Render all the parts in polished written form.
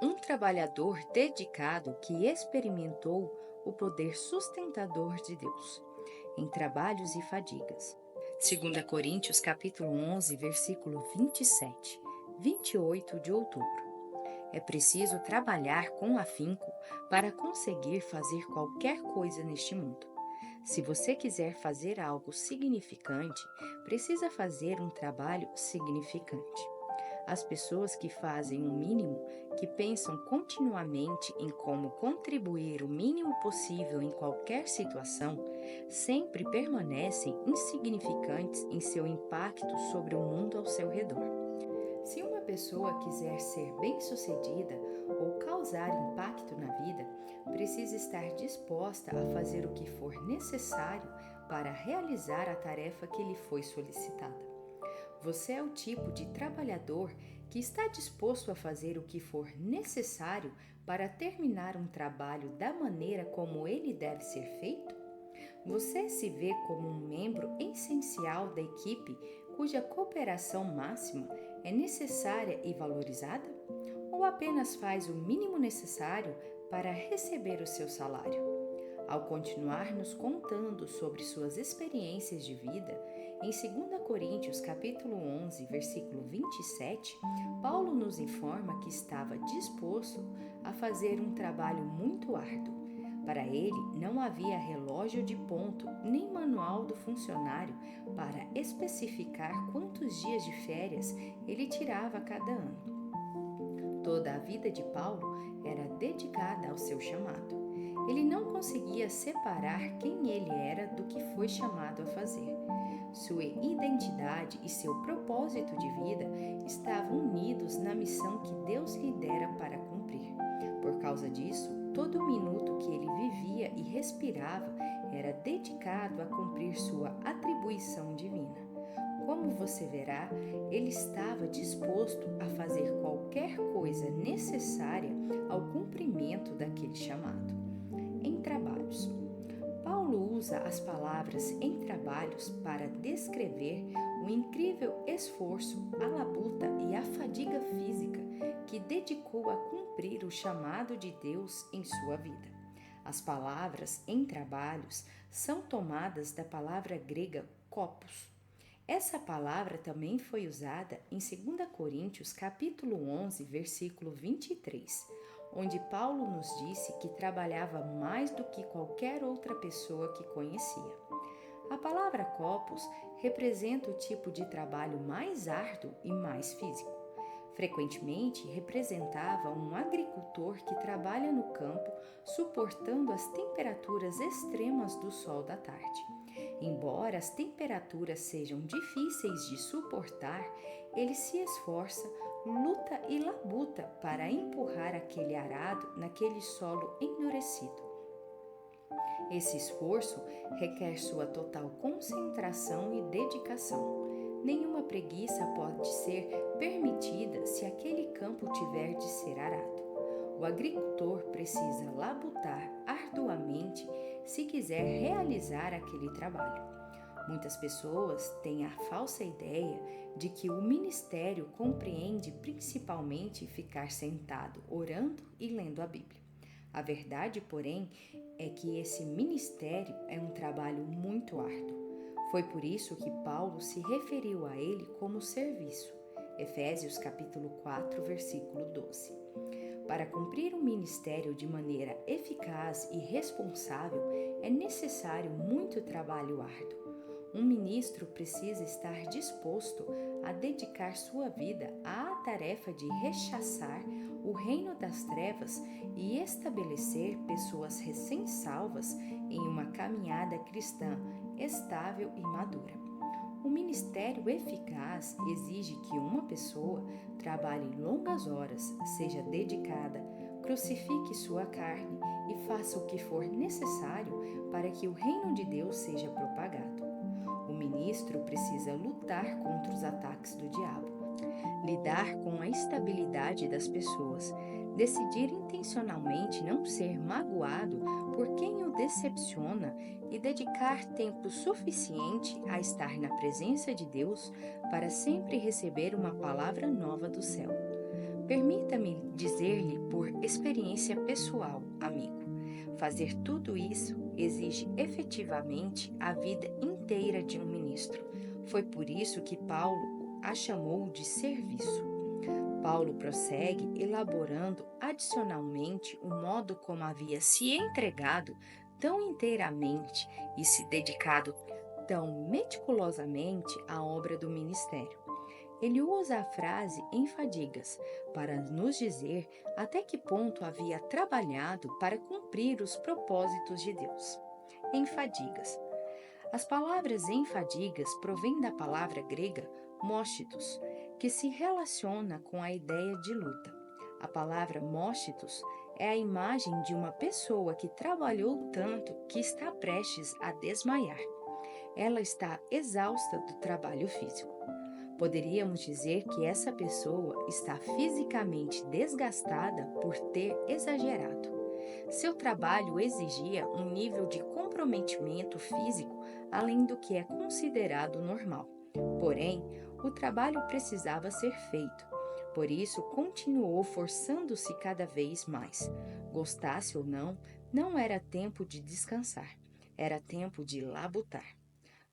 Um trabalhador dedicado que experimentou o poder sustentador de Deus em trabalhos e fadigas. 2 Coríntios capítulo 11, versículo 27, 28 de outubro. É preciso trabalhar com afinco para conseguir fazer qualquer coisa neste mundo. Se você quiser fazer algo significante, precisa fazer um trabalho significante. As pessoas que fazem o mínimo, que pensam continuamente em como contribuir o mínimo possível em qualquer situação, sempre permanecem insignificantes em seu impacto sobre o mundo ao seu redor. Se uma pessoa quiser ser bem-sucedida ou causar impacto na vida, precisa estar disposta a fazer o que for necessário para realizar a tarefa que lhe foi solicitada. Você é o tipo de trabalhador que está disposto a fazer o que for necessário para terminar um trabalho da maneira como ele deve ser feito? Você se vê como um membro essencial da equipe cuja cooperação máxima é necessária e valorizada? Ou apenas faz o mínimo necessário para receber o seu salário? Ao continuar nos contando sobre suas experiências de vida, em 2 Coríntios capítulo 11, versículo 27, Paulo nos informa que estava disposto a fazer um trabalho muito árduo. Para ele, não havia relógio de ponto nem manual do funcionário para especificar quantos dias de férias ele tirava a cada ano. Toda a vida de Paulo era dedicada ao seu chamado. Ele não conseguia separar quem ele era do que foi chamado a fazer. Sua identidade e seu propósito de vida estavam unidos na missão que Deus lhe dera para cumprir. Por causa disso, todo minuto que ele vivia e respirava era dedicado a cumprir sua atribuição divina. Como você verá, ele estava disposto a fazer qualquer coisa necessária ao cumprimento daquele chamado. Em trabalhos. Paulo usa as palavras em trabalhos para descrever o incrível esforço, a labuta e a fadiga física que dedicou a cumprir o chamado de Deus em sua vida. As palavras em trabalhos são tomadas da palavra grega kopos. Essa palavra também foi usada em 2 Coríntios capítulo 11, versículo 23, onde Paulo nos disse que trabalhava mais do que qualquer outra pessoa que conhecia. A palavra copos representa o tipo de trabalho mais árduo e mais físico. Frequentemente representava um agricultor que trabalha no campo suportando as temperaturas extremas do sol da tarde. Embora as temperaturas sejam difíceis de suportar, ele se esforça, luta e labuta para empurrar aquele arado naquele solo endurecido. Esse esforço requer sua total concentração e dedicação. Nenhuma preguiça pode ser permitida se aquele campo tiver de ser arado. O agricultor precisa labutar arduamente se quiser realizar aquele trabalho. Muitas pessoas têm a falsa ideia de que o ministério compreende principalmente ficar sentado, orando e lendo a Bíblia. A verdade, porém, é que esse ministério é um trabalho muito árduo. Foi por isso que Paulo se referiu a ele como serviço. Efésios capítulo 4, versículo 12. Para cumprir o ministério de maneira eficaz e responsável, é necessário muito trabalho árduo. Um ministro precisa estar disposto a dedicar sua vida à tarefa de rechaçar o reino das trevas e estabelecer pessoas recém-salvas em uma caminhada cristã estável e madura. O ministério eficaz exige que uma pessoa trabalhe longas horas, seja dedicada, crucifique sua carne e faça o que for necessário para que o reino de Deus seja propagado. O ministro precisa lutar contra os ataques do diabo, lidar com a instabilidade das pessoas, decidir intencionalmente não ser magoado por quem o decepciona e dedicar tempo suficiente a estar na presença de Deus para sempre receber uma palavra nova do céu. Permita-me dizer-lhe por experiência pessoal, amigo. Fazer tudo isso exige efetivamente a vida inteira de um ministro. Foi por isso que Paulo a chamou de serviço. Paulo prossegue elaborando adicionalmente o modo como havia se entregado tão inteiramente e se dedicado tão meticulosamente à obra do ministério. Ele usa a frase em fadigas para nos dizer até que ponto havia trabalhado para cumprir os propósitos de Deus. Em fadigas. As palavras em fadigas provêm da palavra grega móschitos, que se relaciona com a ideia de luta. A palavra móschitos é a imagem de uma pessoa que trabalhou tanto que está prestes a desmaiar. Ela está exausta do trabalho físico. Poderíamos dizer que essa pessoa está fisicamente desgastada por ter exagerado. Seu trabalho exigia um nível de comprometimento físico além do que é considerado normal. Porém, o trabalho precisava ser feito. Por isso, continuou forçando-se cada vez mais. Gostasse ou não, não era tempo de descansar, era tempo de labutar.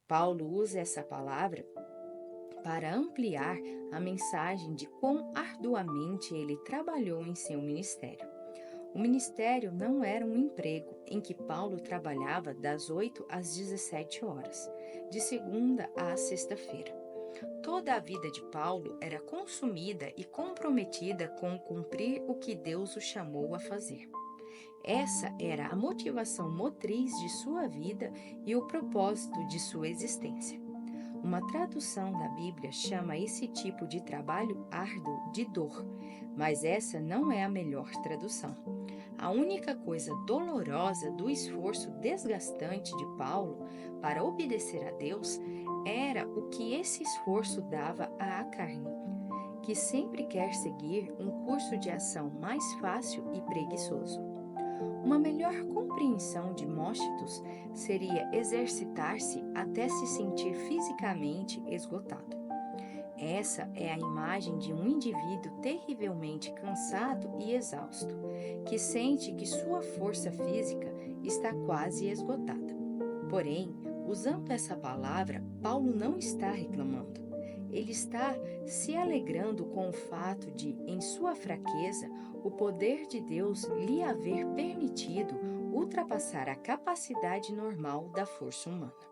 Paulo usa essa palavra para ampliar a mensagem de quão arduamente ele trabalhou em seu ministério. O ministério não era um emprego em que Paulo trabalhava das 8 às 17 horas, de segunda a sexta-feira. Toda a vida de Paulo era consumida e comprometida com cumprir o que Deus o chamou a fazer. Essa era a motivação motriz de sua vida e o propósito de sua existência. Uma tradução da Bíblia chama esse tipo de trabalho árduo de dor, mas essa não é a melhor tradução. A única coisa dolorosa do esforço desgastante de Paulo para obedecer a Deus era o que esse esforço dava à carne, que sempre quer seguir um curso de ação mais fácil e preguiçoso. Uma melhor compreensão de móschitos seria exercitar-se até se sentir fisicamente esgotado. Essa é a imagem de um indivíduo terrivelmente cansado e exausto, que sente que sua força física está quase esgotada. Porém, usando essa palavra, Paulo não está reclamando. Ele está se alegrando com o fato de, em sua fraqueza, o poder de Deus lhe haver permitido ultrapassar a capacidade normal da força humana.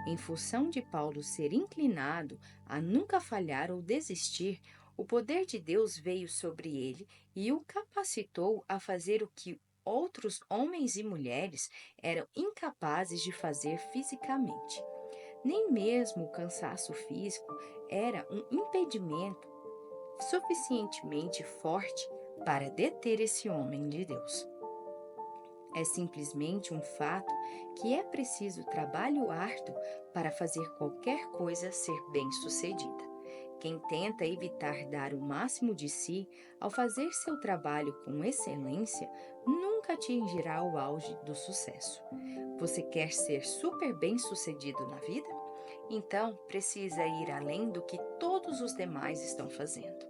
Em função de Paulo ser inclinado a nunca falhar ou desistir, o poder de Deus veio sobre ele e o capacitou a fazer o que outros homens e mulheres eram incapazes de fazer fisicamente. Nem mesmo o cansaço físico era um impedimento suficientemente forte para deter esse homem de Deus. É simplesmente um fato que é preciso trabalho árduo para fazer qualquer coisa ser bem-sucedida. Quem tenta evitar dar o máximo de si ao fazer seu trabalho com excelência nunca atingirá o auge do sucesso. Você quer ser super bem-sucedido na vida? Então, precisa ir além do que todos os demais estão fazendo.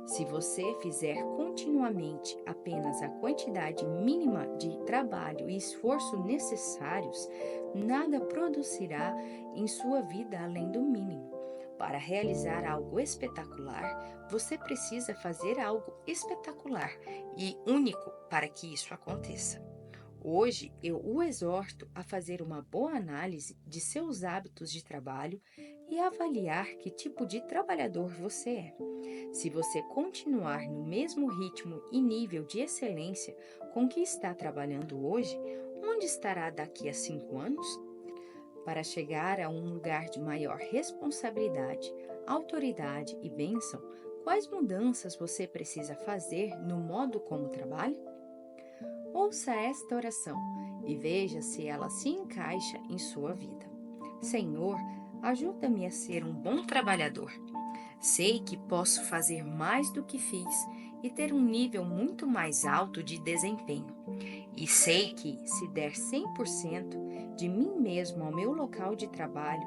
Se você fizer continuamente apenas a quantidade mínima de trabalho e esforço necessários, nada produzirá em sua vida além do mínimo. Para realizar algo espetacular, você precisa fazer algo espetacular e único para que isso aconteça. Hoje eu o exorto a fazer uma boa análise de seus hábitos de trabalho e avaliar que tipo de trabalhador você é. Se você continuar no mesmo ritmo e nível de excelência com que está trabalhando hoje, onde estará daqui a 5 anos? Para chegar a um lugar de maior responsabilidade, autoridade e bênção, quais mudanças você precisa fazer no modo como trabalha? Ouça esta oração e veja se ela se encaixa em sua vida. Senhor, ajuda-me a ser um bom trabalhador. Sei que posso fazer mais do que fiz e ter um nível muito mais alto de desempenho. E sei que, se der 100% de mim mesmo ao meu local de trabalho,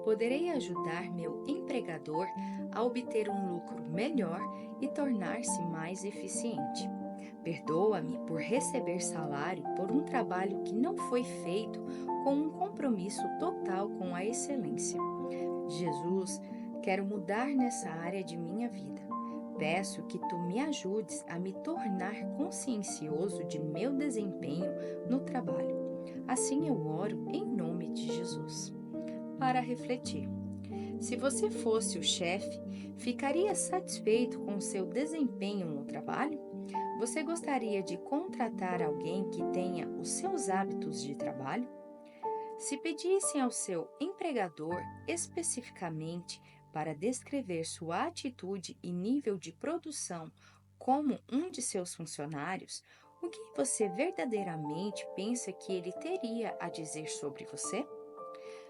poderei ajudar meu empregador a obter um lucro melhor e tornar-se mais eficiente. Perdoa-me por receber salário por um trabalho que não foi feito com um compromisso total com a excelência. Jesus, quero mudar nessa área de minha vida. Peço que tu me ajudes a me tornar consciencioso de meu desempenho no trabalho. Assim eu oro em nome de Jesus. Para refletir. Se você fosse o chefe, ficaria satisfeito com o seu desempenho no trabalho? Você gostaria de contratar alguém que tenha os seus hábitos de trabalho? Se pedissem ao seu empregador especificamente para descrever sua atitude e nível de produção como um de seus funcionários, o que você verdadeiramente pensa que ele teria a dizer sobre você?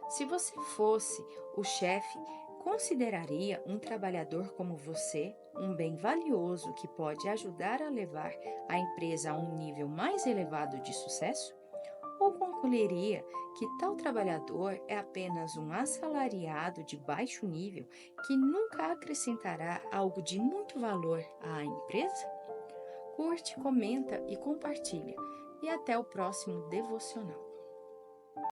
Se você fosse o chefe, consideraria um trabalhador como você um bem valioso que pode ajudar a levar a empresa a um nível mais elevado de sucesso? Ou concluiria que tal trabalhador é apenas um assalariado de baixo nível que nunca acrescentará algo de muito valor à empresa? Curte, comenta e compartilha. E até o próximo devocional.